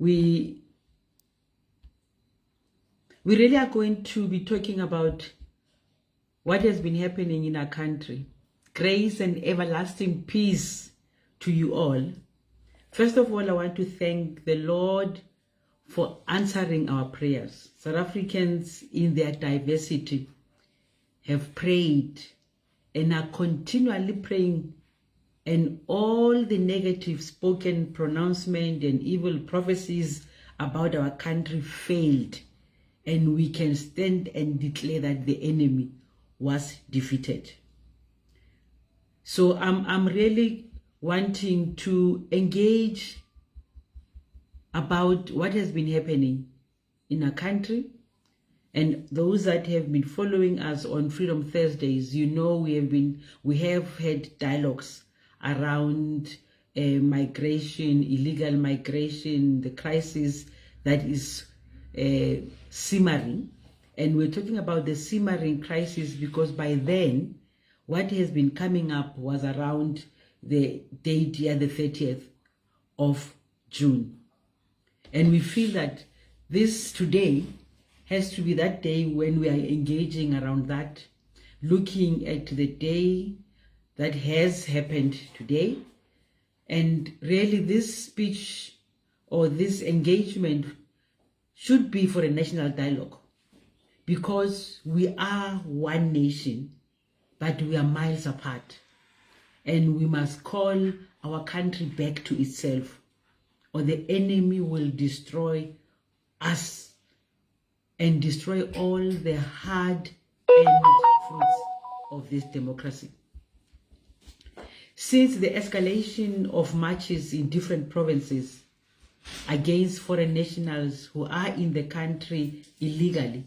we really are going to be talking about what has been happening in our country. Grace and everlasting peace to you all. First of all, I want to thank the Lord for answering our prayers. South Africans in their diversity have prayed and are continually praying, and all the negative spoken pronouncement and evil prophecies about our country failed, and we can stand and declare that the enemy was defeated. So I'm really wanting to engage about what has been happening in our country. And those that have been following us on Freedom Thursdays, you know we have had dialogues around migration, illegal migration, the crisis that is simmering. And we're talking about the simmering crisis because by then, what has been coming up was around the date here, the 30th of June. And we feel that this today has to be that day when we are engaging around that, looking at the day that has happened today. And really this speech or this engagement should be for a national dialogue, because we are one nation, but we are miles apart. And we must call our country back to itself, or the enemy will destroy us and destroy all the hard-earned fruits of this democracy. Since the escalation of marches in different provinces against foreign nationals who are in the country illegally,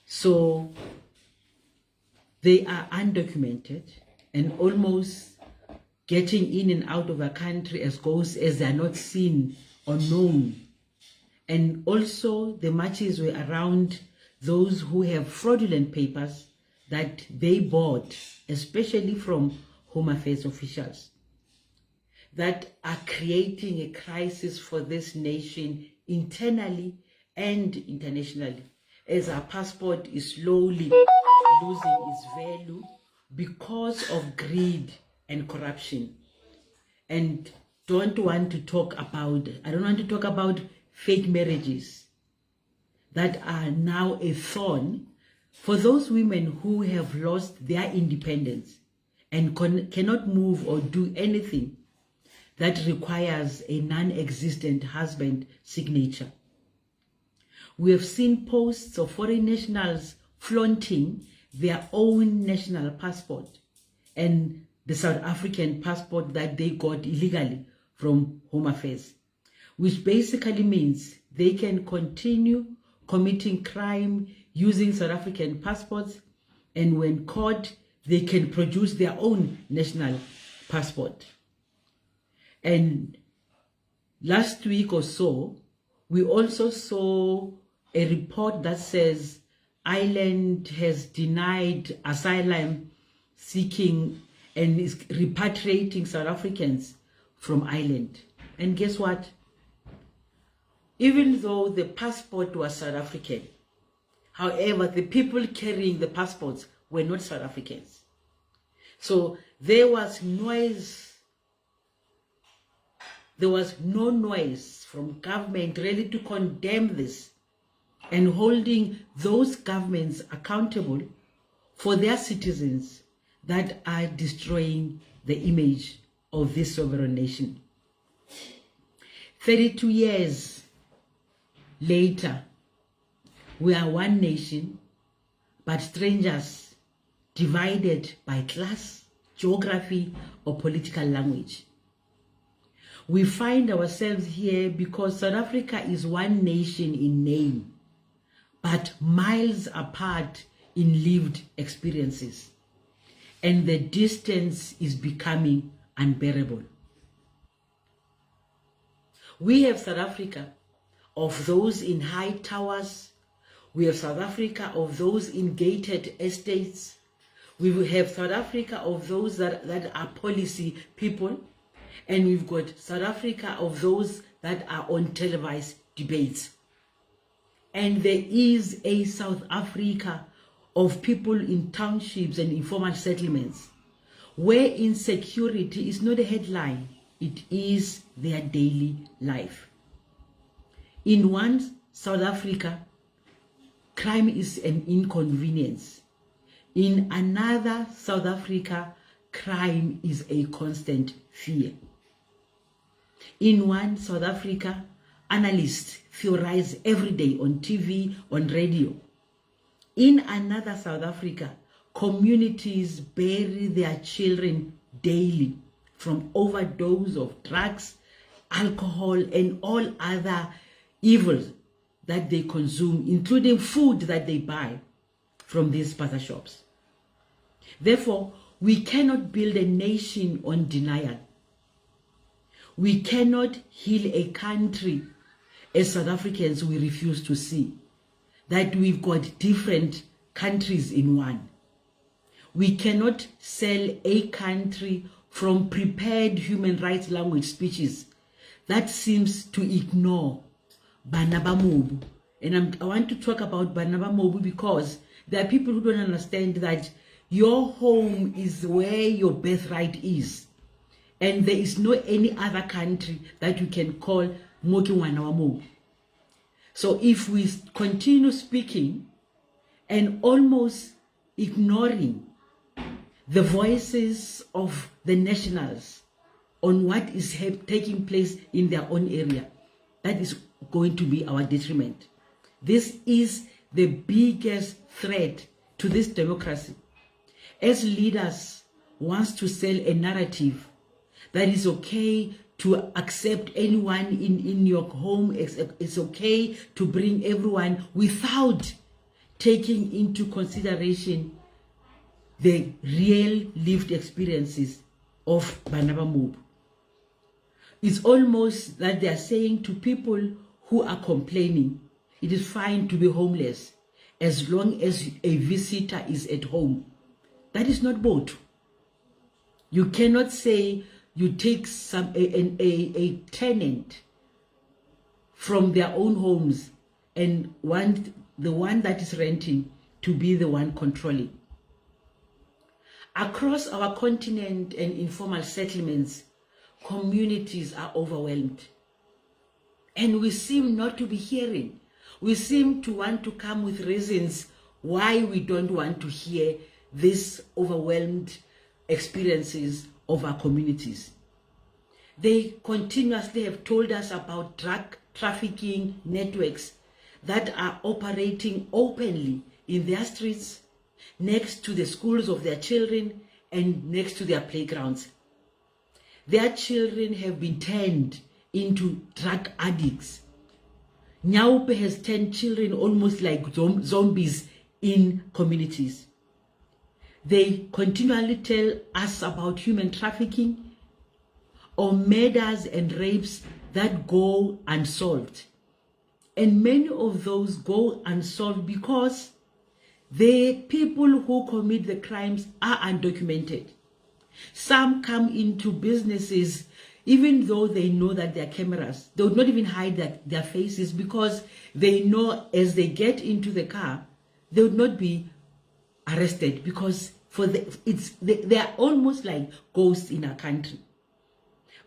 so they are undocumented and almost getting in and out of our country as ghosts, as they are not seen or known. And also the marches were around those who have fraudulent papers that they bought, especially from Home Affairs officials, that are creating a crisis for this nation internally and internationally, as our passport is slowly losing its value because of greed and corruption. And I don't want to talk about fake marriages that are now a thorn for those women who have lost their independence and cannot move or do anything that requires a non-existent husband signature. We have seen posts of foreign nationals flaunting their own national passport and the South African passport that they got illegally from Home Affairs, which basically means they can continue committing crime using South African passports, and when caught, they can produce their own national passport. And last week or so, we also saw a report that says Ireland has denied asylum seeking and is repatriating South Africans from Ireland. And guess what? Even though the passport was South African, however, the people carrying the passports were not South Africans. So there was noise. There was no noise from government really to condemn this and holding those governments accountable for their citizens that are destroying the image of this sovereign nation. 32 years later, we are one nation, but strangers, divided by class, geography, or political language. We find ourselves here because South Africa is one nation in name, but miles apart in lived experiences, and the distance is becoming unbearable. We have South Africa of those in high towers. We have South Africa of those in gated estates. We will have South Africa of those that are policy people. And we've got South Africa of those that are on televised debates. And there is a South Africa of people in townships and informal settlements where insecurity is not a headline, it is their daily life. In one South Africa, crime is an inconvenience. In another South Africa, crime is a constant fear. In one South Africa, analysts theorize every day on TV, on radio. In another South Africa, communities bury their children daily from overdose of drugs, alcohol, and all other evils that they consume, including food that they buy from these spaza shops. Therefore, we cannot build a nation on denial. We cannot heal a country. As South Africans, we refuse to see that we've got different countries in one. We cannot sell a country from prepared human rights language speeches that seems to ignore Banaba Mobu. And I want to talk about Banaba Mobu because there are people who don't understand that your home is where your birthright is. And there is no any other country that you can call Mokiwana Mobu. So if we continue speaking and almost ignoring the voices of the nationals on what is taking place in their own area, that is going to be our detriment. This is the biggest threat to this democracy. As leaders wants to sell a narrative that is okay to accept anyone in your home, it's okay to bring everyone without taking into consideration the real lived experiences of Banaba Mobu. It's almost that they are saying to people who are complaining, it is fine to be homeless as long as a visitor is at home. That is not both. You cannot say you take a tenant from their own homes and want the one that is renting to be the one controlling. Across our continent and informal settlements, communities are overwhelmed. And we seem not to be hearing. We seem to want to come with reasons why we don't want to hear these overwhelmed experiences of our communities. They continuously have told us about drug trafficking networks that are operating openly in their streets, next to the schools of their children, and next to their playgrounds. Their children have been turned into drug addicts. Nyaupe has turned children almost like zombies in communities. They continually tell us about human trafficking or murders and rapes that go unsolved. And many of those go unsolved because the people who commit the crimes are undocumented. Some come into businesses even though they know that they're cameras. They would not even hide their faces because they know as they get into the car, they would not be arrested because they are almost like ghosts in our country.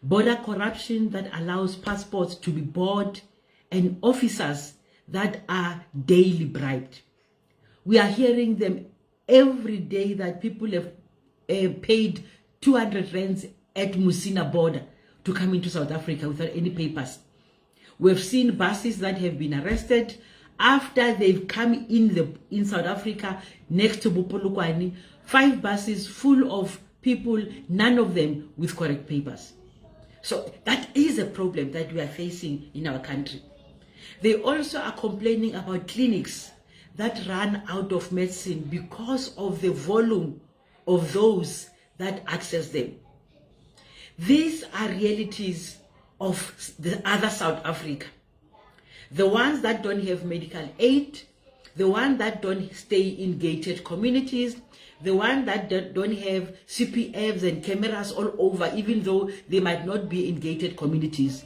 Border corruption that allows passports to be bought and officers that are daily bribed. We are hearing them every day that people have paid 200 rands at Musina border to come into South Africa without any papers. We've seen buses that have been arrested after they've come in South Africa next to Bupolukwani, 5 buses full of people, none of them with correct papers. So that is a problem that we are facing in our country. They also are complaining about clinics that run out of medicine because of the volume of those that access them. These are realities of the other South Africa. The ones that don't have medical aid, the ones that don't stay in gated communities, the ones that don't have CPFs and cameras all over, even though they might not be in gated communities.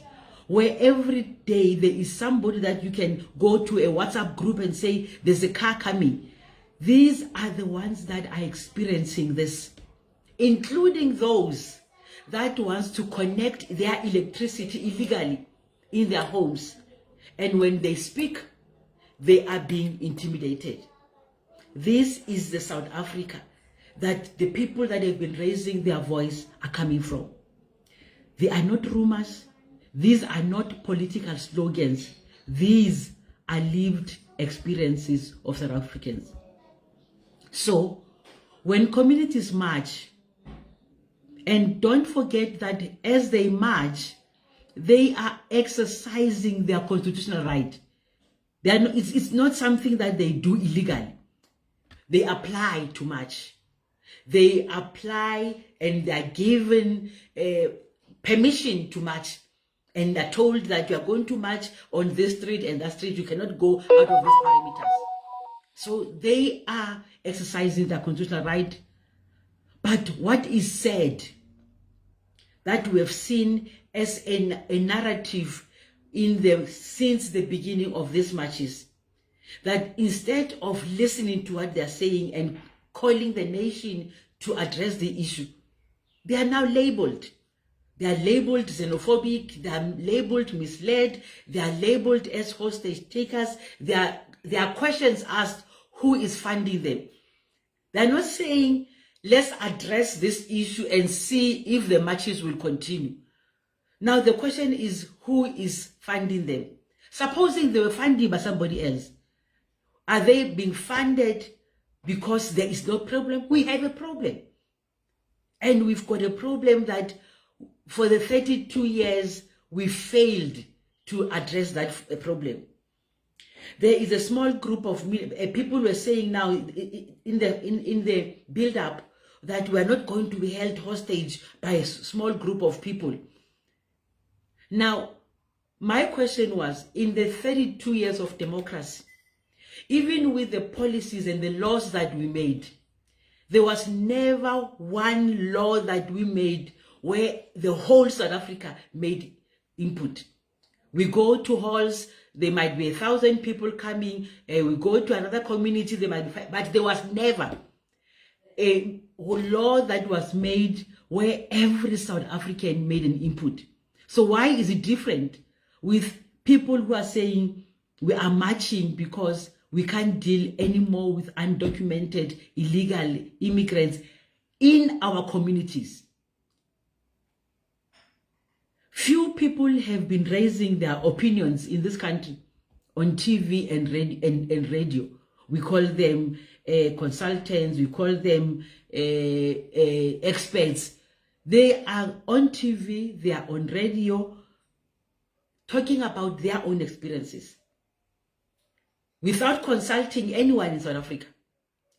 where every day there is somebody that you can go to a WhatsApp group and say, there's a car coming. These are the ones that are experiencing this, including those that wants to connect their electricity illegally in their homes. And when they speak, they are being intimidated. This is the South Africa that the people that have been raising their voice are coming from. They are not rumors. These are not political slogans. These are lived experiences of South Africans. So, when communities march, and don't forget that as they march, they are exercising their constitutional right. They are not, it's not something that they do illegally. They apply to march. They apply and they are given permission to march. And they're told that you are going to march on this street and that street. You cannot go out of these parameters. So they are exercising their constitutional right. But what is said that we have seen as a narrative since the beginning of these marches, that instead of listening to what they're saying and calling the nation to address the issue, they are now labeled. They are labeled xenophobic, they are labeled misled, they are labeled as hostage takers. There are questions asked, who is funding them? They are not saying, let's address this issue and see if the marches will continue. Now the question is, who is funding them? Supposing they were funded by somebody else, are they being funded because there is no problem? We have a problem. And we've got a problem that for the 32 years, we failed to address that problem. There is a small group of people who are saying now in the build-up that we are not going to be held hostage by a small group of people. Now, my question was, in the 32 years of democracy, even with the policies and the laws that we made, there was never one law that we made where the whole South Africa made input. We go to halls, there might be 1,000 people coming, we go to another community, there might be but there was never a law that was made where every South African made an input. So why is it different with people who are saying we are marching because we can't deal anymore with undocumented illegal immigrants in our communities? Few people have been raising their opinions in this country on TV and radio. We call them consultants, we call them experts. They are on TV, they are on radio, talking about their own experiences without consulting anyone in South Africa.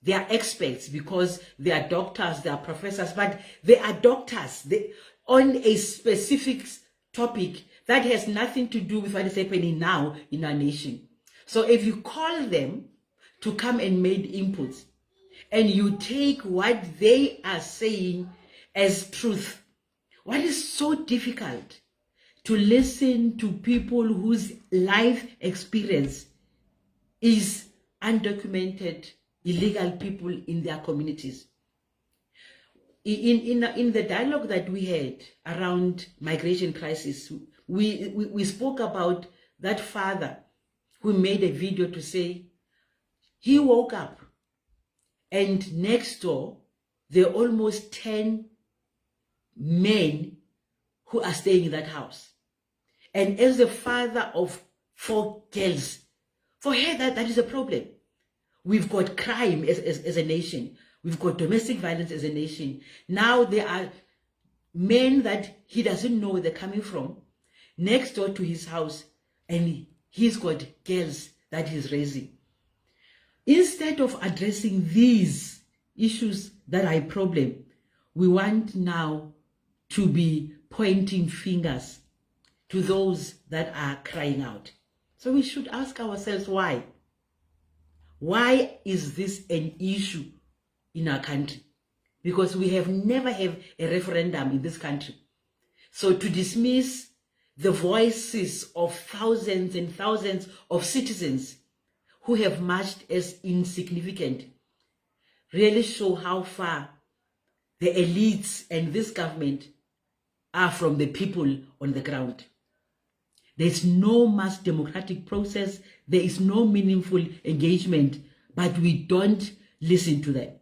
They are experts because they are doctors, they are professors, but they are doctors on a specific topic that has nothing to do with what is happening now in our nation. So if you call them to come and make inputs, and you take what they are saying as truth, what is so difficult to listen to people whose life experience is undocumented illegal people in their communities? In the dialogue that we had around migration crisis, we spoke about that father who made a video to say he woke up and next door there are almost 10 men who are staying in that house. And as the father of 4 girls, for her that is a problem. We've got crime as a nation. We've got domestic violence as a nation. Now there are men that he doesn't know where they're coming from next door to his house, and he's got girls that he's raising. Instead of addressing these issues that are a problem, we want now to be pointing fingers to those that are crying out. So we should ask ourselves why. Why is this an issue in our country? Because we have never had a referendum in this country. So to dismiss the voices of thousands and thousands of citizens who have marched as insignificant really show how far the elites and this government are from the people on the ground. There is no mass democratic process. There is no meaningful engagement, but we don't listen to them.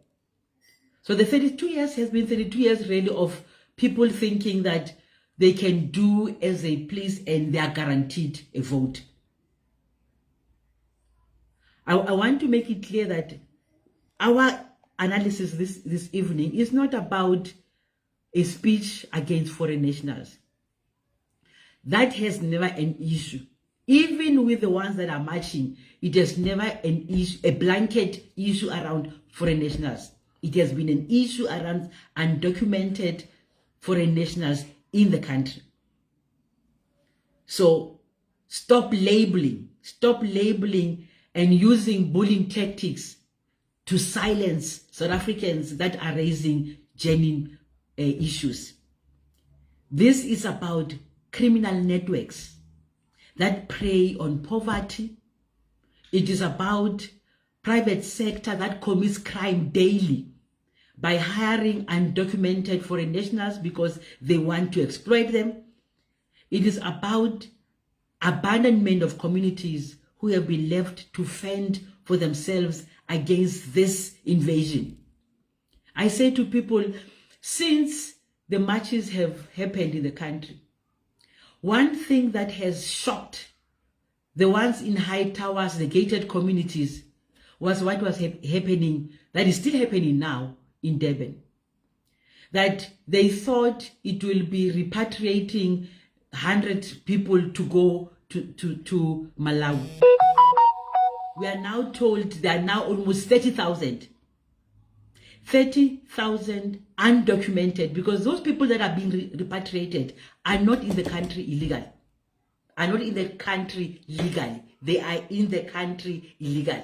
So the 32 years has been 32 years really of people thinking that they can do as they please and they are guaranteed a vote. I want to make it clear that our analysis this evening is not about a speech against foreign nationals. That has never an issue. Even with the ones that are marching, it has never an issue, a blanket issue around foreign nationals. It has been an issue around undocumented foreign nationals in the country. So stop labeling and using bullying tactics to silence South Africans that are raising genuine issues. This is about criminal networks that prey on poverty. It is about private sector that commits crime daily by hiring undocumented foreign nationals because they want to exploit them. It is about abandonment of communities who have been left to fend for themselves against this invasion. I say to people, since the marches have happened in the country, one thing that has shocked the ones in high towers, the gated communities, was what was happening, that is still happening now in Durban. That they thought it will be repatriating 100 people to go to Malawi. We are now told there are now almost 30,000. 30,000 undocumented, because those people that are being repatriated are not in the country illegally. Are not in the country legally. They are in the country illegally.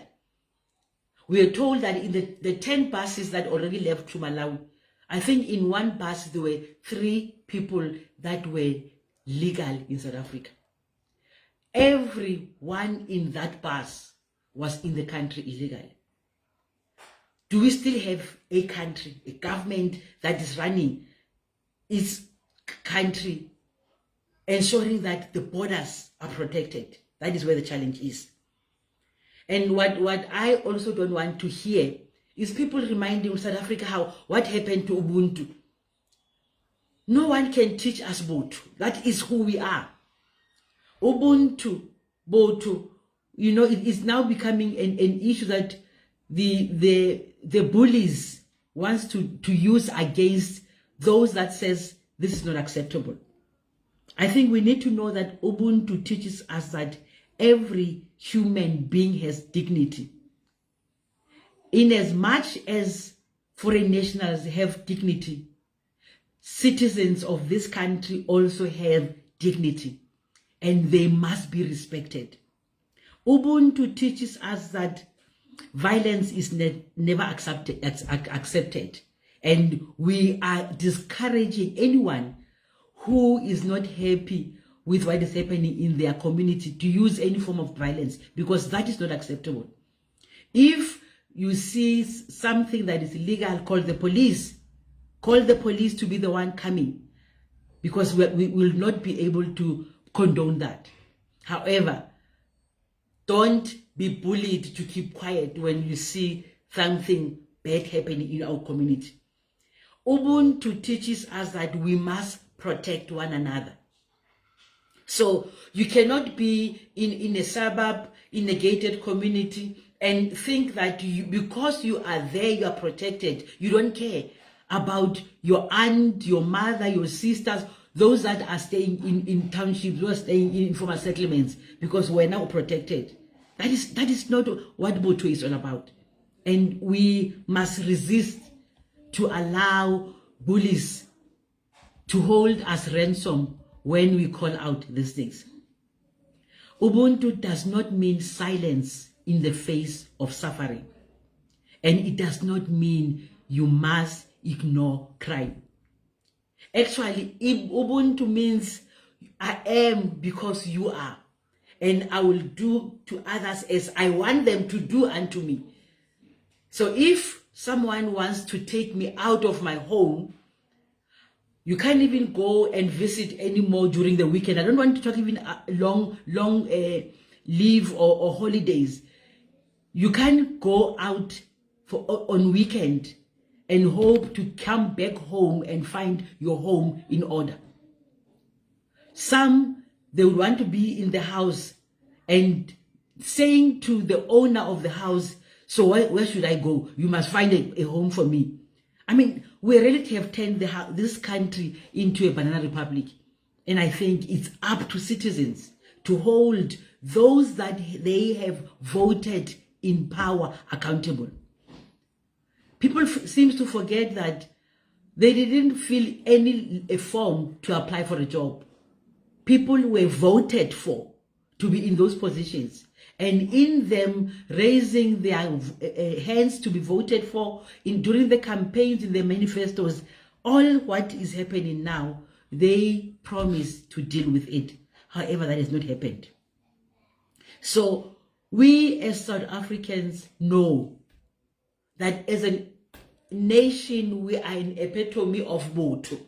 We are told that in the 10 buses that already left to Malawi, I think in one bus there were 3 people that were legal in South Africa. Everyone in that bus was in the country illegally. Do we still have a country, a government that is running its country, ensuring that the borders are protected? That is where the challenge is. And what I also don't want to hear is people reminding South Africa what happened to Ubuntu. No one can teach us Ubuntu. That is who we are. Ubuntu, Botu, it is now becoming an issue that the bullies wants to use against those that says this is not acceptable. I think we need to know that Ubuntu teaches us that every human being has dignity. In as much as foreign nationals have dignity, citizens of this country also have dignity, and they must be respected. Ubuntu teaches us that violence is never accepted, and we are discouraging anyone who is not happy with what is happening in their community to use any form of violence, because that is not acceptable. If you see something that is illegal, call the police. Call the police to be the one coming, because we will not be able to condone that. However, don't be bullied to keep quiet when you see something bad happening in our community. Ubuntu teaches us that we must protect one another. So you cannot be in a suburb, in a gated community, and think that because you are there, you are protected. You don't care about your aunt, your mother, your sisters, those that are staying in townships, those staying in informal settlements, because we're now protected. That is not what Boto is all about. And we must resist to allow bullies to hold us ransom when we call out these things. Ubuntu does not mean silence in the face of suffering. And it does not mean you must ignore crime. Actually, Ubuntu means I am because you are, and I will do to others as I want them to do unto me. So if someone wants to take me out of my home, you can't even go and visit anymore during the weekend. I don't want to talk even long leave or holidays. You can't go out on weekend and hope to come back home and find your home in order. Some, they would want to be in the house and saying to the owner of the house, so where should I go? You must find a home for me. I mean, we really have turned this country into a banana republic. And I think it's up to citizens to hold those that they have voted in power accountable. People seem to forget that they didn't fill a form to apply for a job. People were voted for to be in those positions, and in them raising their hands to be voted for during the campaigns, in the manifestos, all what is happening now, they promise to deal with it. However, that has not happened. So we as South Africans know that as a nation, we are an epitome of Botho.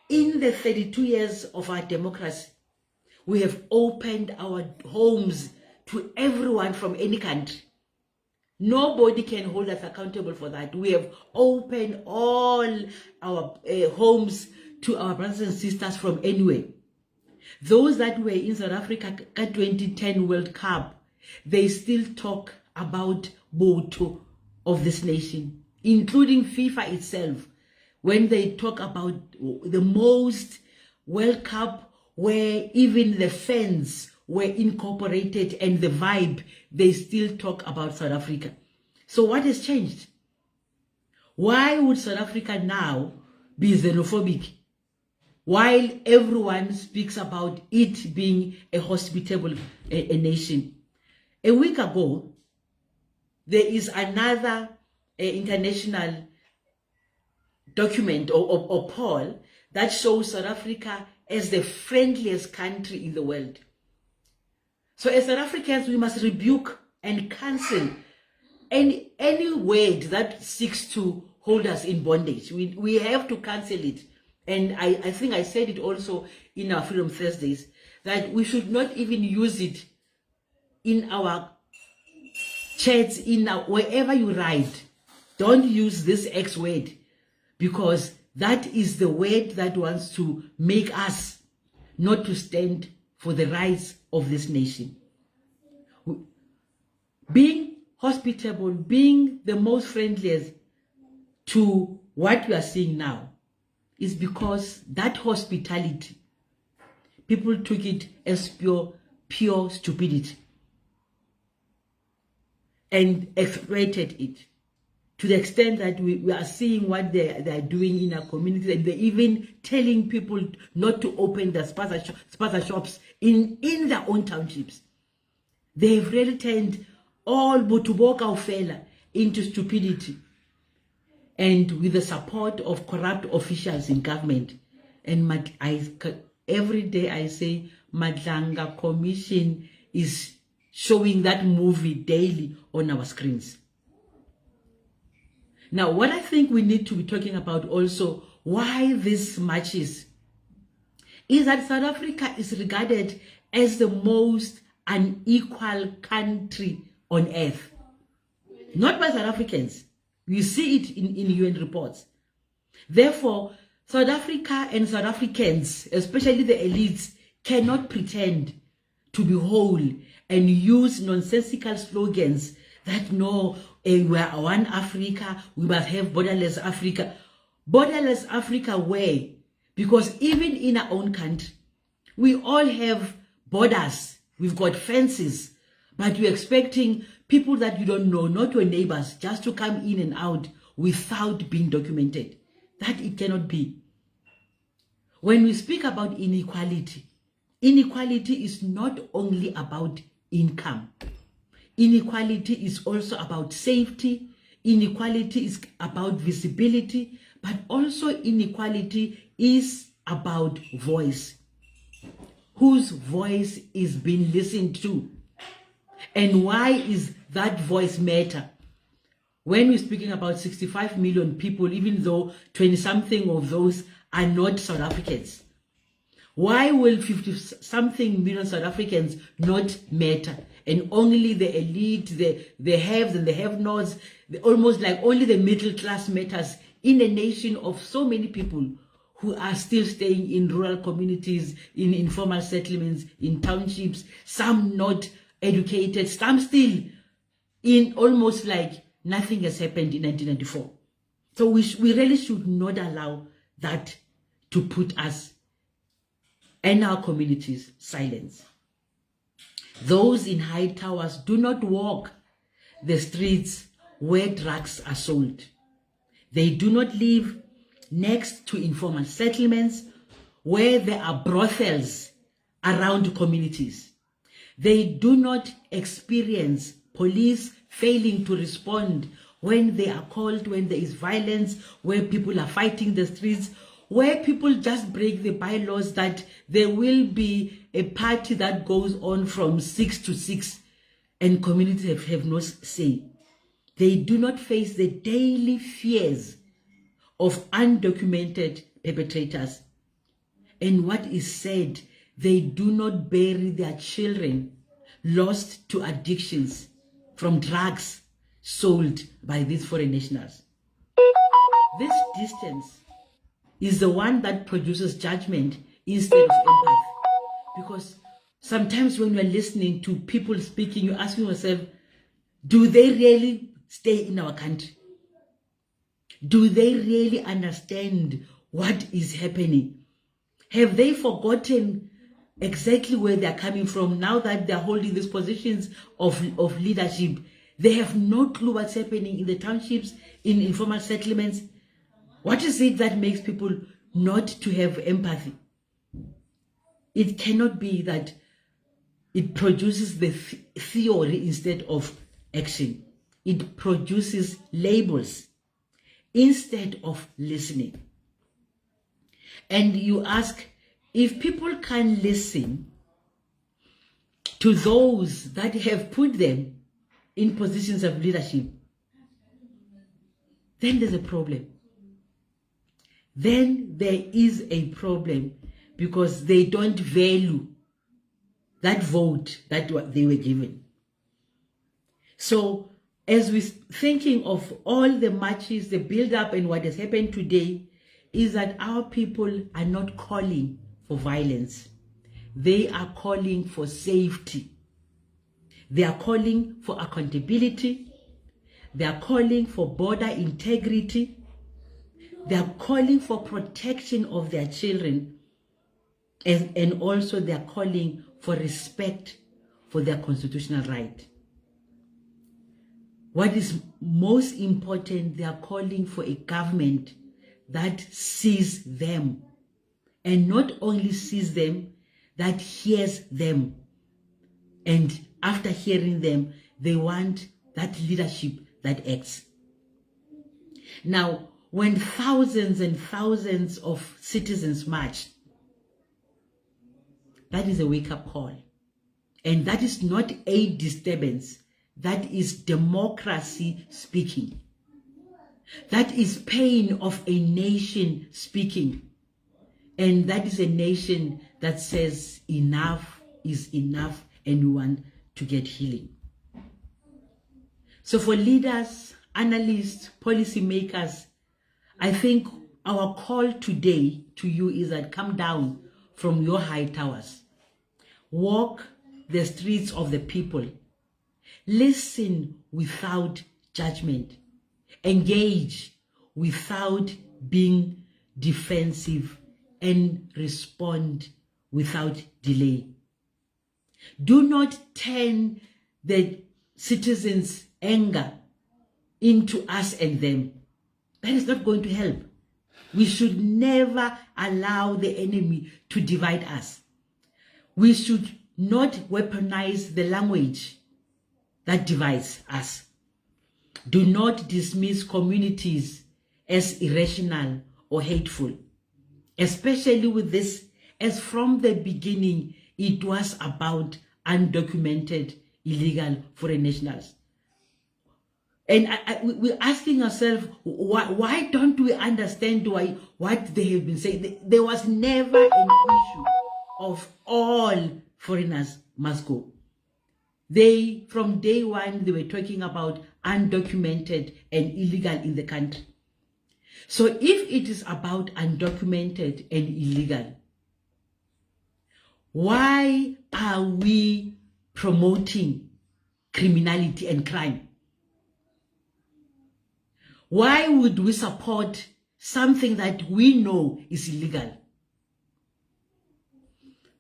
In the 32 years of our democracy, we have opened our homes to everyone from any country. Nobody can hold us accountable for that. We have opened all our homes to our brothers and sisters from anywhere. Those that were in South Africa at 2010 World Cup, they still talk about Botho of this nation, including FIFA itself, when they talk about the most World Cup where even the fans were incorporated and the vibe, they still talk about South Africa. So what has changed? Why would South Africa now be xenophobic while everyone speaks about it being a hospitable a nation? A week ago, there is another international document or poll that shows South Africa as the friendliest country in the world. So as South Africans, we must rebuke and cancel any word that seeks to hold us in bondage. We have to cancel it. And I think I said it also in our Freedom Thursdays, that we should not even use it in our chats, wherever you write. Don't use this X word, because that is the word that wants to make us not to stand for the rights of this nation. Being hospitable, being the most friendliest to what we are seeing now, is because that hospitality, people took it as pure stupidity and exploited it to the extent that we are seeing what they are doing in our communities, and they're even telling people not to open their spaza shops in their own townships. They've really turned all Botuboka Ofela into stupidity, and with the support of corrupt officials in government. And every day I say Madlanga Commission is showing that movie daily on our screens. Now, what I think we need to be talking about also, why this matches, is that South Africa is regarded as the most unequal country on earth. Not by South Africans. We see it in UN reports. Therefore, South Africa and South Africans, especially the elites, cannot pretend to be whole and use nonsensical slogans that no, we are one Africa, we must have borderless Africa. Borderless Africa where? Because even in our own country, we all have borders, we've got fences, but you're expecting people that you don't know, not your neighbors, just to come in and out without being documented. That it cannot be. When we speak about inequality, inequality is not only about income. Inequality is also about safety. Inequality is about visibility, but also inequality is about voice. whose voice is being listened to. And why is that voice matter? When we're speaking about 65 million people, even though 20-something of those are not South Africans, why will 50-something million South Africans not matter? And only the elite, the haves and the have-nots, almost like only the middle class matters in a nation of so many people who are still staying in rural communities, in informal settlements, in townships, some not educated, some still in almost like nothing has happened in 1994. So we really should not allow that to put us and our communities silence. Those in high towers do not walk the streets where drugs are sold. They do not live next to informal settlements where there are brothels around communities. They do not experience police failing to respond when they are called, when there is violence, where people are fighting the streets, where people just break the bylaws that there will be a party that goes on from 6 to 6 and communities have no say. They do not face the daily fears of undocumented perpetrators. And what is said, they do not bury their children lost to addictions from drugs sold by these foreign nationals. This distance is the one that produces judgment instead of empathy. Because sometimes when you're listening to people speaking, you're asking yourself, do they really stay in our country? Do they really understand what is happening? Have they forgotten exactly where they're coming from now that they're holding these positions of leadership? They have no clue what's happening in the townships, in informal settlements. What is it that makes people not to have empathy? It cannot be that it produces the theory instead of action. It produces labels instead of listening. And you ask, if people can listen to those that have put them in positions of leadership, then there's a problem. Then there is a problem because they don't value that vote that they were given. So as we're thinking of all the marches, the build-up and what has happened today, is that our people are not calling for violence. They are calling for safety. They are calling for accountability. They are calling for border integrity. They are calling for protection of their children. And also they are calling for respect for their constitutional right. What is most important, they are calling for a government that sees them, and not only sees them, that hears them. And after hearing them, they want that leadership that acts. Now, when thousands and thousands of citizens march, that is a wake-up call. And that is not a disturbance. That is democracy speaking. That is pain of a nation speaking. And that is a nation that says enough is enough and we want to get healing. So for leaders, analysts, policymakers, I think our call today to you is that come down from your high towers. Walk the streets of the people. Listen without judgment. Engage without being defensive, and respond without delay. Do not turn the citizens' anger into us and them. That is not going to help. We should never allow the enemy to divide us. We should not weaponize the language that divides us. Do not dismiss communities as irrational or hateful, especially with this, as from the beginning, it was about undocumented illegal foreign nationals. And we're asking ourselves, why don't we understand what they have been saying? There was never an issue of all foreigners must go. From day one, they were talking about undocumented and illegal in the country. So if it is about undocumented and illegal, why are we promoting criminality and crime? Why would we support something that we know is illegal?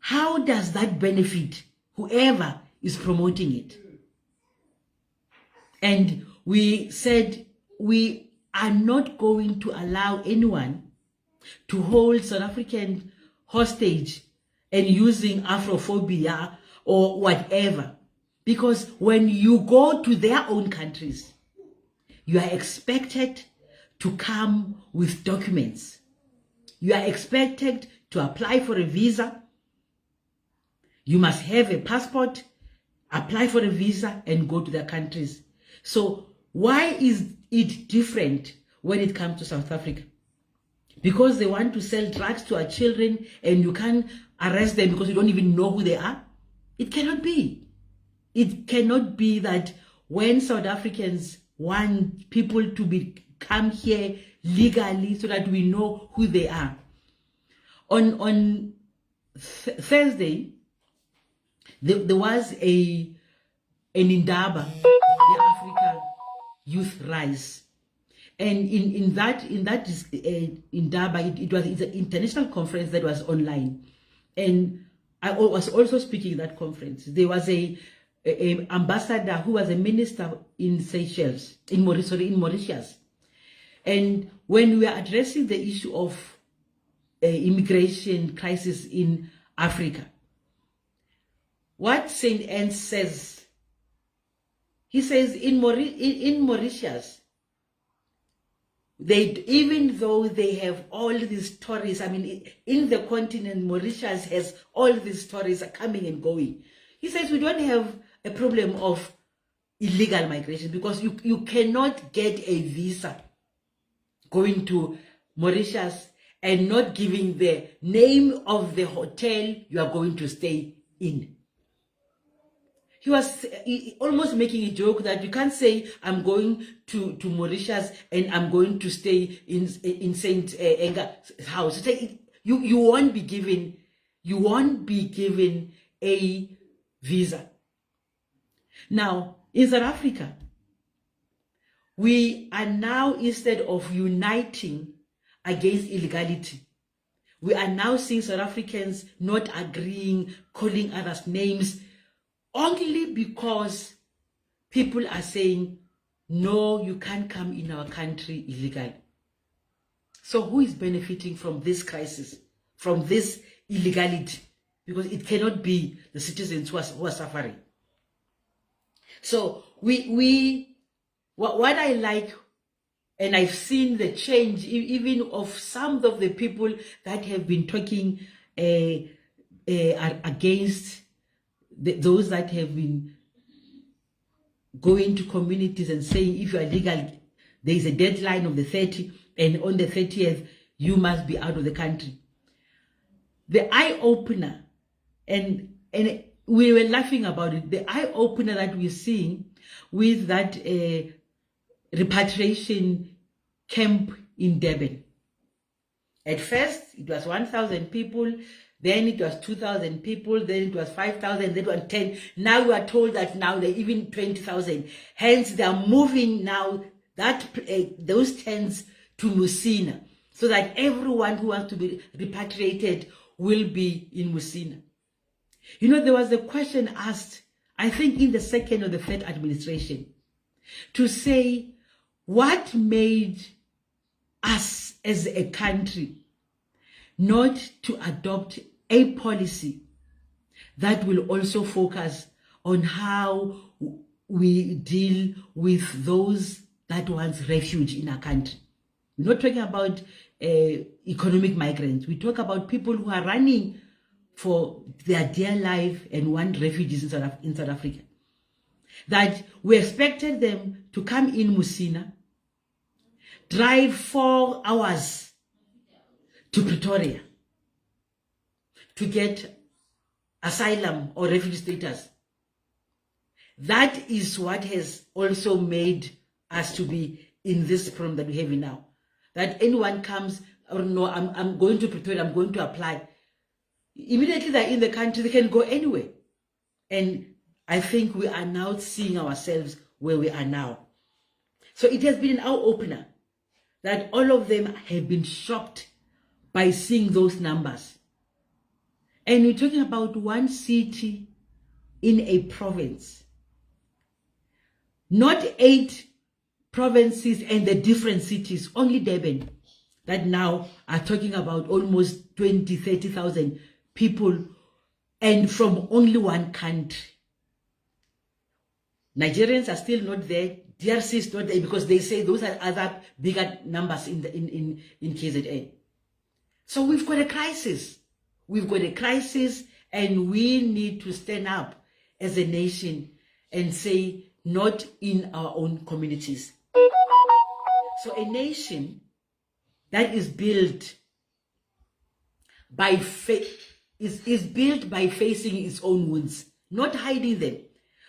How does that benefit whoever is promoting it? And we said we are not going to allow anyone to hold South African hostage and using Afrophobia or whatever. Because when you go to their own countries, you are expected to come with documents. You are expected to apply for a visa. You must have a passport, apply for a visa, and go to their countries. So why is it different when it comes to South Africa? Because they want to sell drugs to our children and you can't arrest them because you don't even know who they are? It cannot be. It cannot be that when South Africans want people to come here legally so that we know who they are. On Thursday, there was an Indaba, the Africa Youth Rise. And in that Indaba, it's an international conference that was online. And I was also speaking at that conference. There was a ambassador who was a minister in Seychelles, in Mauritius. And when we are addressing the issue of immigration crisis in Africa, what St. Anne says, he says in Mauritius, even though they have all these stories, I mean, in the continent, Mauritius has all these stories are coming and going. He says we don't have a problem of illegal migration because you cannot get a visa going to Mauritius and not giving the name of the hotel you are going to stay in. He was almost making a joke that you can't say I'm going to Mauritius and I'm going to stay in Saint Enga's house. You won't be given a visa. Now in South Africa, we are now, instead of uniting against illegality, we are now seeing South Africans not agreeing, calling others names, only because people are saying, no, you can't come in our country illegally. So who is benefiting from this crisis, from this illegality? Because it cannot be the citizens who are suffering. So what I like, and I've seen the change even of some of the people that have been talking against those that have been going to communities and saying if you are legal, there is a deadline of the 30th, and on the 30th you must be out of the country. The eye-opener, and we were laughing about it, the eye-opener that we're seeing with that repatriation camp in Durban. At first it was 1,000 people, then it was 2,000 people, then it was 5,000, then it was 10. Now we are told that now they're even 20,000. Hence they are moving now those tents to Musina, so that everyone who wants to be repatriated will be in Musina. You know, there was a question asked, I think in the second or the third administration, to say what made us as a country not to adopt a policy that will also focus on how we deal with those that want refuge in our country. We're not talking about economic migrants. We talk about people who are running for their dear life and want refugees in South Africa. That we expected them to come in Musina, drive 4 hours to Pretoria to get asylum or refugee status. That is what has also made us to be in this problem that we have now. That anyone comes, or no, I'm going to Pretoria, I'm going to apply. Immediately they're in the country, they can go anywhere. And I think we are now seeing ourselves where we are now. So it has been an eye-opener that all of them have been shocked by seeing those numbers. And we're talking about one city in a province, not 8 provinces and the different cities, only Durban, that now are talking about almost 20, 30,000 people, and from only one country. Nigerians are still not there. DRC is not there because they say those are other bigger numbers in KZN. So we've got a crisis. We've got a crisis, and we need to stand up as a nation and say, not in our own communities. So a nation that is built by is built by facing its own wounds, not hiding them.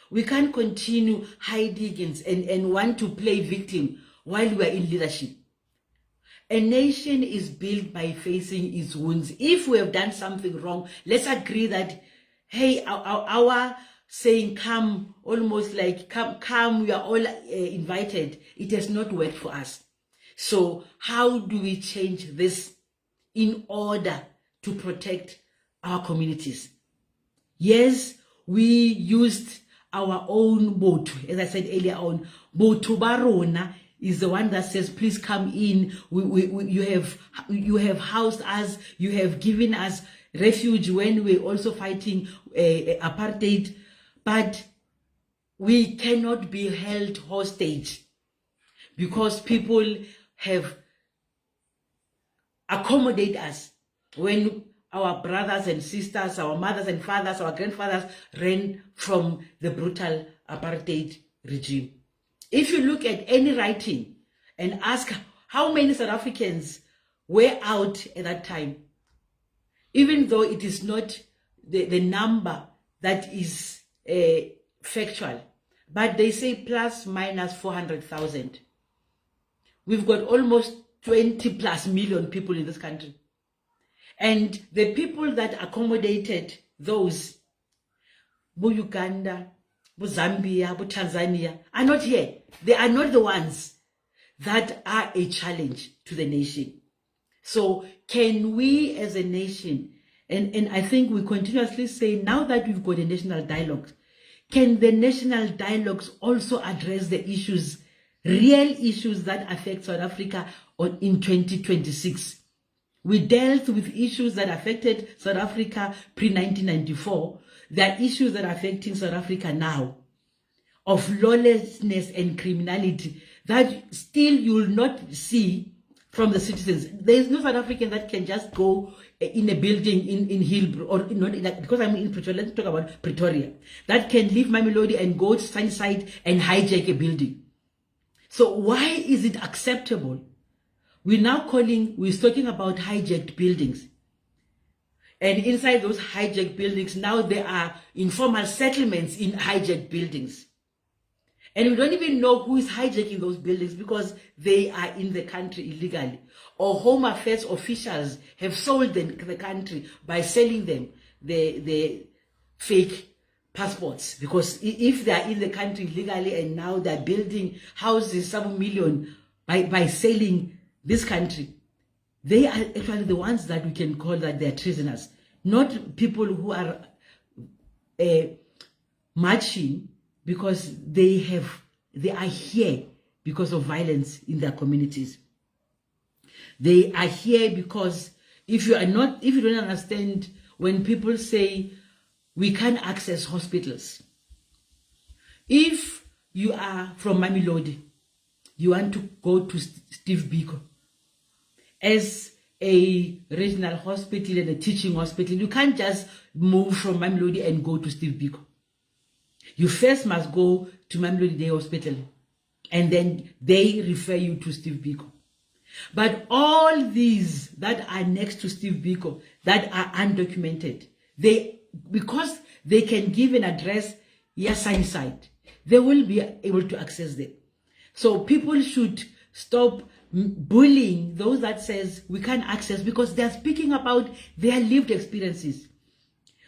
We can't continue hiding and want to play victim while we are in leadership. A nation is built by facing its wounds. If we have done something wrong, let's agree that, hey, our saying come, almost like come, we are all invited, it has not worked for us. So how do we change this in order to protect our communities? Yes, we used our own botu. As I said earlier on, botu barona is the one that says, please come in. You have housed us. You have given us refuge when we're also fighting apartheid. But we cannot be held hostage because people have accommodated us when our brothers and sisters, our mothers and fathers, our grandfathers ran from the brutal apartheid regime. If you look at any writing and ask how many South Africans were out at that time, even though it is not the number that is factual, but they say plus minus 400,000. We've got almost 20 plus million people in this country. And the people that accommodated those, Uganda, Zambia, Tanzania, are not here. They are not the ones that are a challenge to the nation. So can we as a nation, and I think we continuously say, now that we've got a national dialogue, can the national dialogues also address the issues, real issues that affect South Africa in 2026? We dealt with issues that affected South Africa pre-1994. There are issues that are affecting South Africa now, of lawlessness and criminality, that still you will not see from the citizens. There is no South African that can just go in a building in Hillbrow, or not, because I'm in Pretoria, let's talk about Pretoria, that can leave Mamelodi and go to Sunnyside and hijack a building. So why is it acceptable? We're talking about hijacked buildings. And inside those hijacked buildings, now there are informal settlements in hijacked buildings. And we don't even know who is hijacking those buildings because they are in the country illegally. Or Home Affairs officials have sold the country by selling them the fake passports. Because if they are in the country illegally and now they're building houses, some million, by selling this country, they are actually the ones that we can call that they're treasoners, not people who are marching because they are here because of violence in their communities. They are here because if you don't understand when people say we can't access hospitals, if you are from Mamelodi, you want to go to Steve Biko, as a regional hospital and a teaching hospital, you can't just move from Mamelodi and go to Steve Biko. You first must go to Mamelodi Day Hospital, and then they refer you to Steve Biko. But all these that are next to Steve Biko, that are undocumented, because they can give an address, yes, inside, they will be able to access them. So people should stop bullying those that says we can't access, because they're speaking about their lived experiences.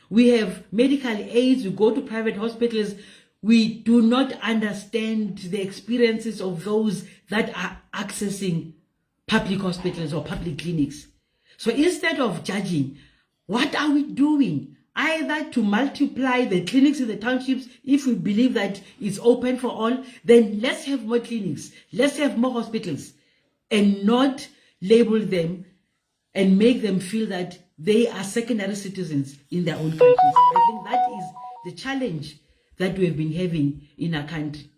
We have medical aids, we go to private hospitals, we do not understand the experiences of those that are accessing public hospitals or public clinics. So instead of judging, what are we doing? Either to multiply the clinics in the townships, if we believe that it's open for all, then let's have more clinics, let's have more hospitals, and not label them and make them feel that they are secondary citizens in their own countries. I think that is the challenge that we have been having in our country,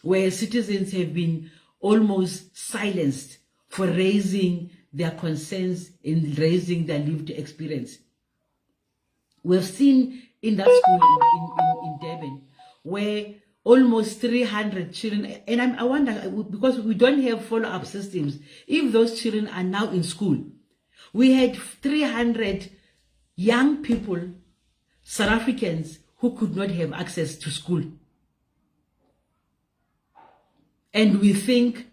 where citizens have been almost silenced for raising their concerns and raising their lived experience. We've seen in that school in Durban, where almost 300 children, and I wonder, because we don't have follow-up systems, if those children are now in school. We had 300 young people, South Africans, who could not have access to school. And we think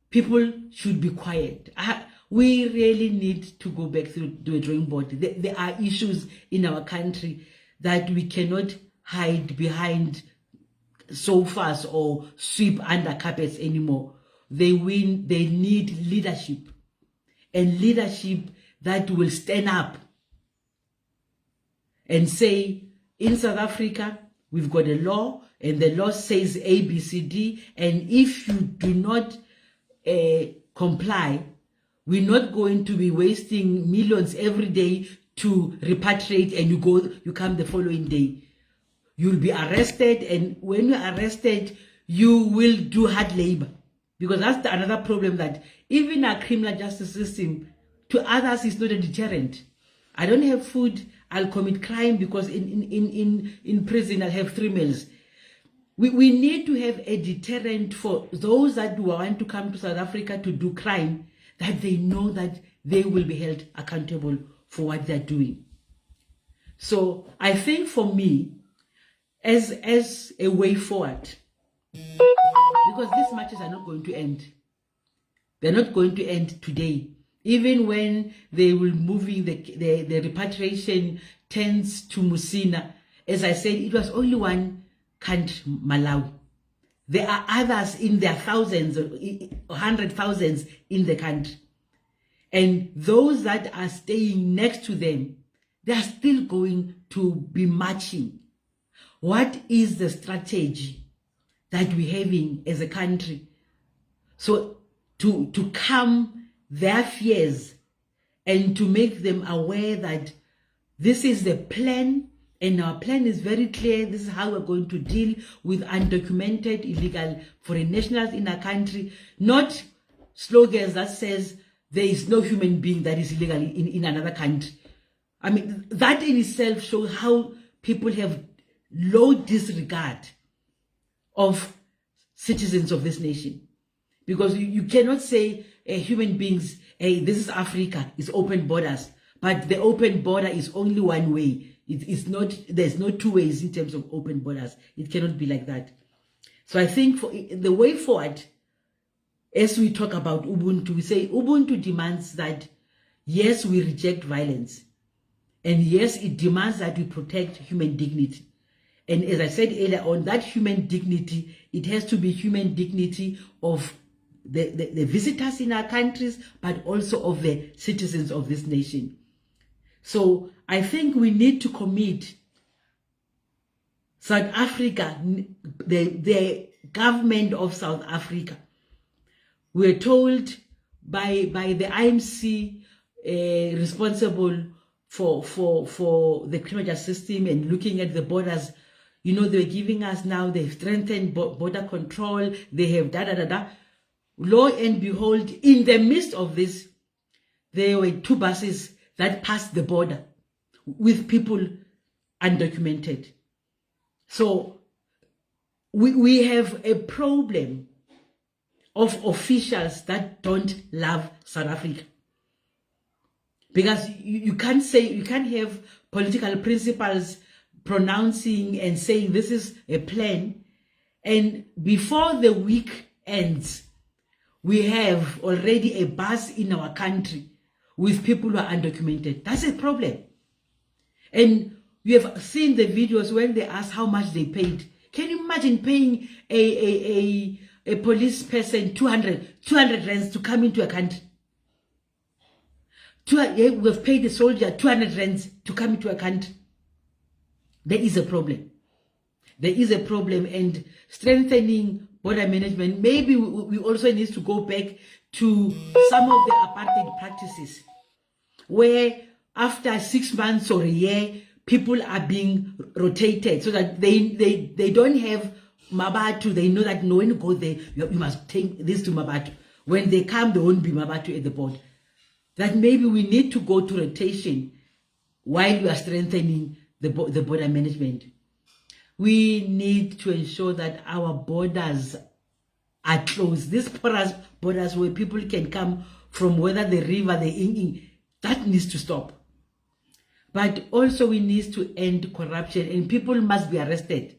people should be quiet. We really need to go back to the drawing board. There are issues in our country that we cannot hide behind sofas or sweep under carpets anymore. They need leadership, and leadership that will stand up and say, in South Africa, we've got a law, and the law says A, B, C, D, and if you do not comply, we're not going to be wasting millions every day to repatriate, and you come the following day. You'll be arrested, and when you're arrested, you will do hard labor. Because that's another problem, that even our criminal justice system, to others, is not a deterrent. I don't have food, I'll commit crime, because in prison I'll have 3 meals. We need to have a deterrent for those that want to come to South Africa to do crime, that they know that they will be held accountable for what they're doing. So I think for me, as a way forward, because these matches are not going to end. They're not going to end today. Even when they will moving the repatriation tents to Musina, as I said, it was only one country, Malawi. There are others in their thousands, 100,000s in the country. And those that are staying next to them, they are still going to be marching. What is the strategy that we're having as a country? So to calm their fears and to make them aware that this is the plan, and our plan is very clear. This is how we're going to deal with undocumented illegal foreign nationals in our country, not slogans that says there is no human being that is illegal in another country. I mean, that in itself shows how people have low disregard of citizens of this nation. Because you cannot say human beings, hey, this is Africa, it's open borders. But the open border is only one way. It's not, there's no 2 ways in terms of open borders. It cannot be like that. So I think for the way forward, as we talk about Ubuntu, we say Ubuntu demands that, yes, we reject violence. And yes, it demands that we protect human dignity. And as I said earlier on, that human dignity, it has to be human dignity of the visitors in our countries, but also of the citizens of this nation. So I think we need to commit South Africa, the government of South Africa. We're told by the IMC responsible for the criminal justice system and looking at the borders, you know, they're giving us now, they've strengthened border control, they have da-da-da-da. Lo and behold, in the midst of this, there were 2 buses that passed the border with people undocumented. So we have a problem of officials that don't love South Africa. Because you can't have political principals pronouncing and saying this is a plan, and before the week ends, we have already a bus in our country with people who are undocumented. That's a problem. And you have seen the videos when they ask how much they paid. Can you imagine paying a police person 200 rands to come into a country? We have paid the soldier 200 rands to come into a country. There is a problem. There is a problem, and strengthening border management, maybe we also need to go back to some of the apartheid practices, where after 6 months or a year, people are being rotated so that they don't have Mabatu. They know that when you go there, you must take this to Mabatu. When they come, there won't be Mabatu at the border. That maybe we need to go to rotation while we are strengthening the border management. We need to ensure that our borders are closed. These borders where people can come from, whether the river, the Inging, that needs to stop. But also we need to end corruption, and people must be arrested.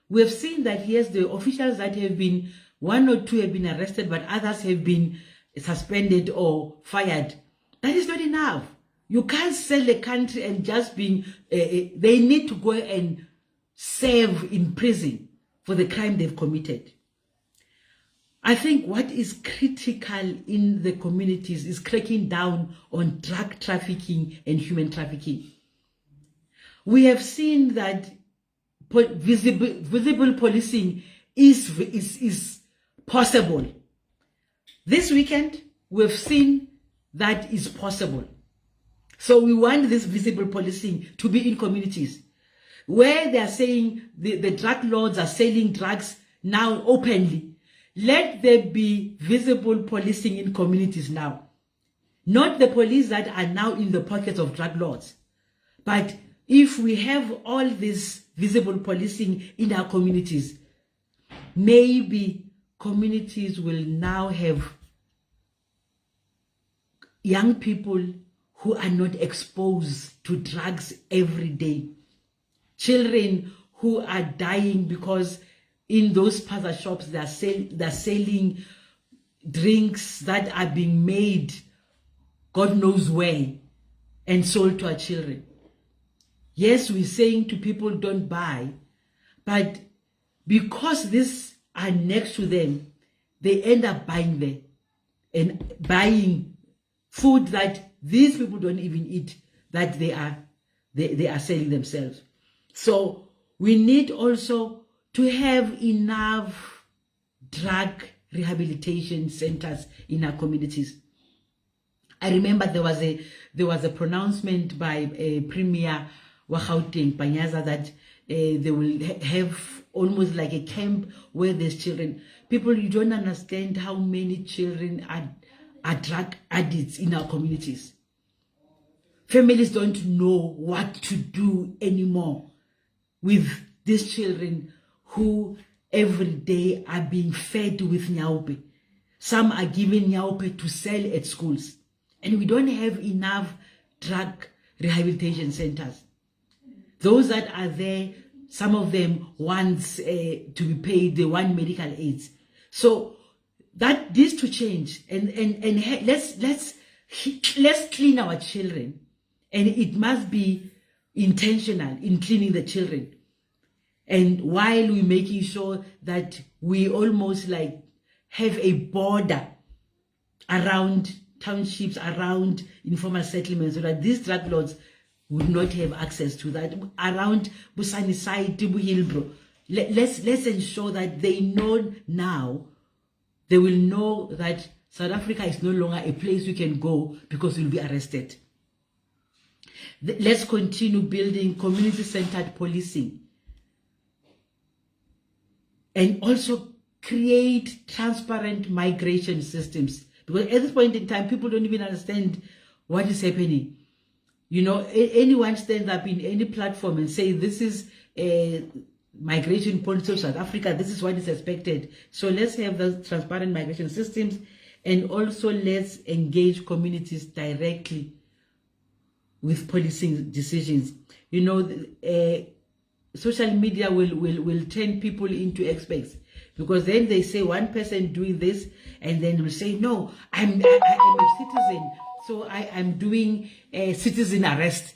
We have seen that, yes, the officials that have been, 1 or 2 have been arrested, but others have been suspended or fired. That is not enough. You can't sell the country and just being, they need to go and serve in prison for the crime they've committed. I think what is critical in the communities is cracking down on drug trafficking and human trafficking. We have seen that visible policing is possible. This weekend, we've seen that is possible. So we want this visible policing to be in communities where they are saying the drug lords are selling drugs now openly. Let there be visible policing in communities now. Not the police that are now in the pockets of drug lords. But if we have all this visible policing in our communities, maybe communities will now have young people who are not exposed to drugs every day. Children who are dying because in those paza shops they're selling drinks that are being made God knows where and sold to our children. Yes, we're saying to people don't buy, but because these are next to them, they end up buying them and buying food that these people don't even eat, that they are selling themselves. So we need also to have enough drug rehabilitation centers in our communities. I remember there was a pronouncement by a Premier wa Gauteng, Panyaza, that they will have almost like a camp where there's children. People, you don't understand how many children are drug addicts in our communities. Families don't know what to do anymore with these children who every day are being fed with nyaupe. Some are given nyaupe to sell at schools. And we don't have enough drug rehabilitation centers. Those that are there, some of them want to be paid, they want medical aids. So that needs to change, and let's clean our children, and it must be intentional in cleaning the children. And while we're making sure that we almost like have a border around townships, around informal settlements, so that these drug lords would not have access to that. Around Busani side, Tibu Hillbro, let's ensure that they know now. They will know that South Africa is no longer a place you can go because you'll be arrested. Let's continue building community-centered policing, and also create transparent migration systems. Because at this point in time, people don't even understand what is happening. You know, anyone stands up in any platform and say, this is a migration policy of South Africa, this is what is expected. So let's have the transparent migration systems, and also let's engage communities directly with policing decisions. You know, social media will turn people into experts, because then they say one person doing this, and then will say, no, I'm a citizen, so I'm doing a citizen arrest.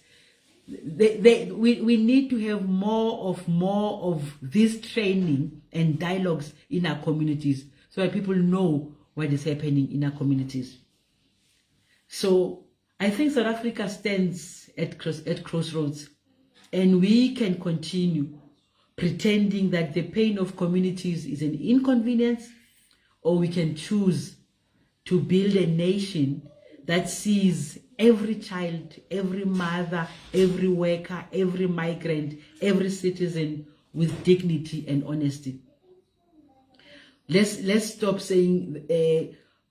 We need to have more of this training and dialogues in our communities, so that people know what is happening in our communities. So I think South Africa stands at crossroads, and we can continue pretending that the pain of communities is an inconvenience, or we can choose to build a nation that sees every child, every mother, every worker, every migrant, every citizen with dignity and honesty. Let's stop saying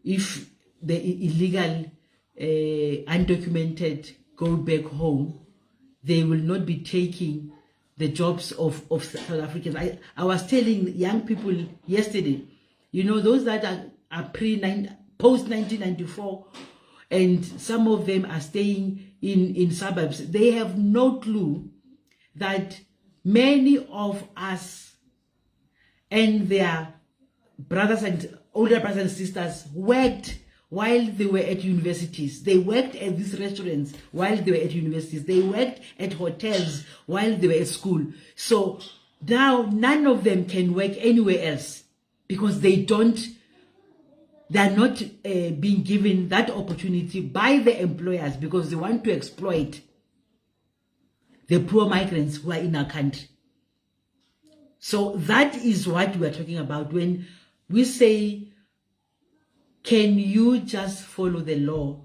if the illegal undocumented go back home, they will not be taking the jobs of South Africans. I was telling young people yesterday, you know, those that are post 1994, and some of them are staying in suburbs, they have no clue that many of us and their brothers and older brothers and sisters worked while they were at universities. They worked at these restaurants while they were at universities. They worked at hotels while they were at school. So now none of them can work anywhere else, because they are not being given that opportunity by the employers, because they want to exploit the poor migrants who are in our country. So that is what we are talking about when we say, can you just follow the law?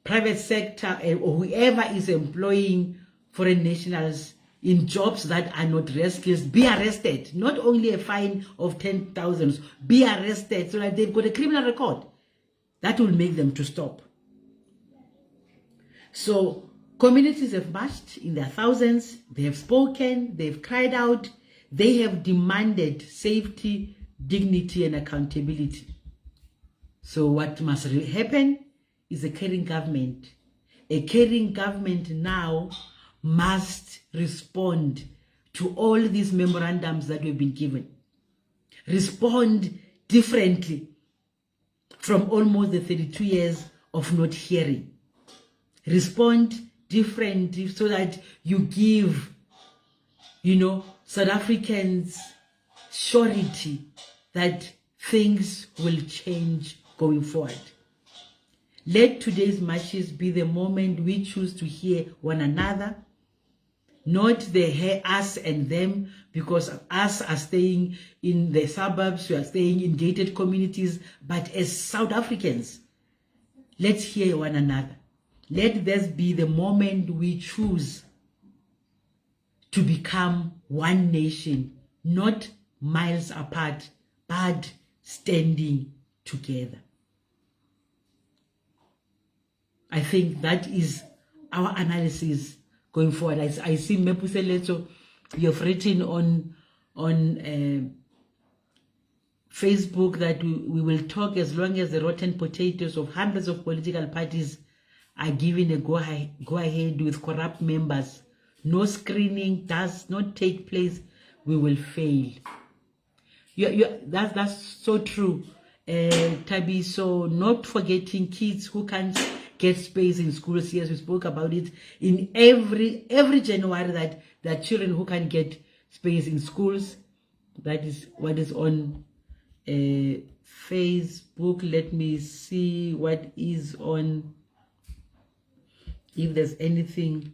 Private sector or whoever is employing foreign nationals in jobs that are not rescues, be arrested. Not only a fine of 10,000, be arrested, so that they've got a criminal record. That will make them to stop. So communities have marched in their thousands. They have spoken. They've cried out. They have demanded safety, dignity, and accountability. So what must happen is a caring government. A caring government now must respond to all these memorandums that we've been given. Respond differently from almost the 32 years of not hearing. Respond differently so that you give, you know, South Africans surety that things will change going forward. Let today's marches be the moment we choose to hear one another, not the us and them, because us are staying in the suburbs, we are staying in gated communities, but as South Africans, let's hear one another. Let this be the moment we choose to become one nation, not miles apart, but standing together. I think that is our analysis going forward. I see Mepuseleto, you've written on Facebook that we will talk as long as the rotten potatoes of hundreds of political parties are given a go ahead with corrupt members. No screening does not take place, we will fail. That's so true, Tabi. So not forgetting kids who can't get space in schools. Yes, we spoke about it in every January, that children who can get space in schools. That is what is on Facebook. Let me see what is on, if there's anything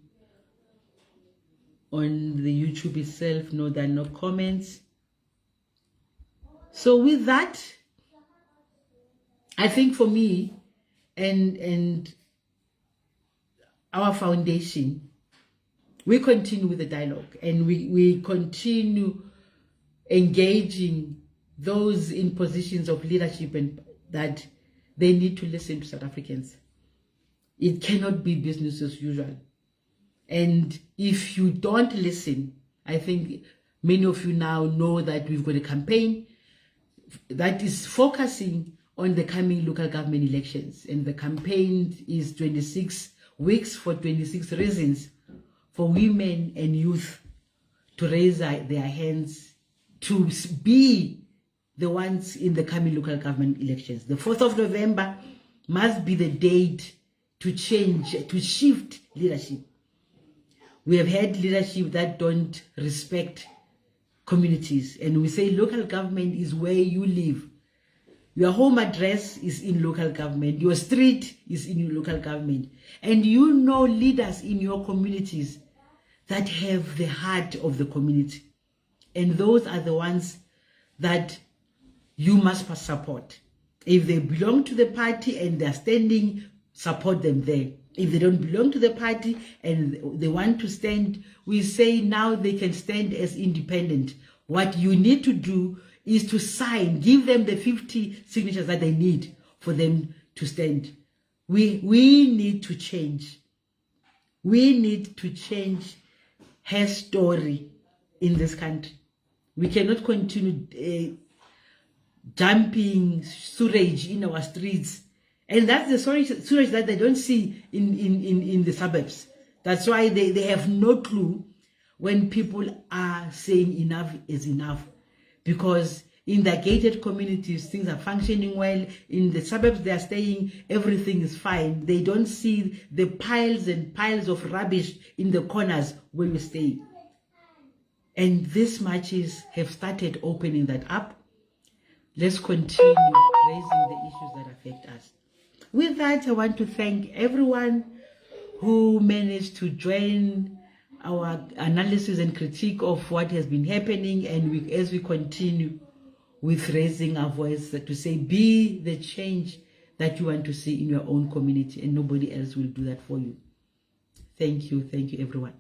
on the YouTube itself. No, there are no comments. So with that, I think for me and our foundation, we continue with the dialogue, and we continue engaging those in positions of leadership, and that they need to listen to South Africans. It cannot be business as usual. And if you don't listen, I think many of you now know that we've got a campaign that is focusing on the coming local government elections. And the campaign is 26 weeks for 26 reasons for women and youth to raise their hands to be the ones in the coming local government elections. The 4th of November must be the date to change, to shift leadership. We have had leadership that don't respect communities, and we say local government is where you live. Your home address is in local government, your street is in your local government, and you know leaders in your communities that have the heart of the community, and those are the ones that you must support. If they belong to the party and they're standing, support them there. If they don't belong to the party and they want to stand, we say now they can stand as independent. What you need to do is to sign, give them the 50 signatures that they need for them to stand. We need to change. We need to change her story in this country. We cannot continue dumping sewage in our streets. And that's the sewage that they don't see in the suburbs. That's why they have no clue when people are saying enough is enough. Because in the gated communities, things are functioning well. In the suburbs they are staying, everything is fine. They don't see the piles and piles of rubbish in the corners where we stay. And these marches have started opening that up. Let's continue raising the issues that affect us. With that, I want to thank everyone who managed to join our analysis and critique of what has been happening, and as we continue with raising our voice to say, be the change that you want to see in your own community, and nobody else will do that for you. Thank you everyone.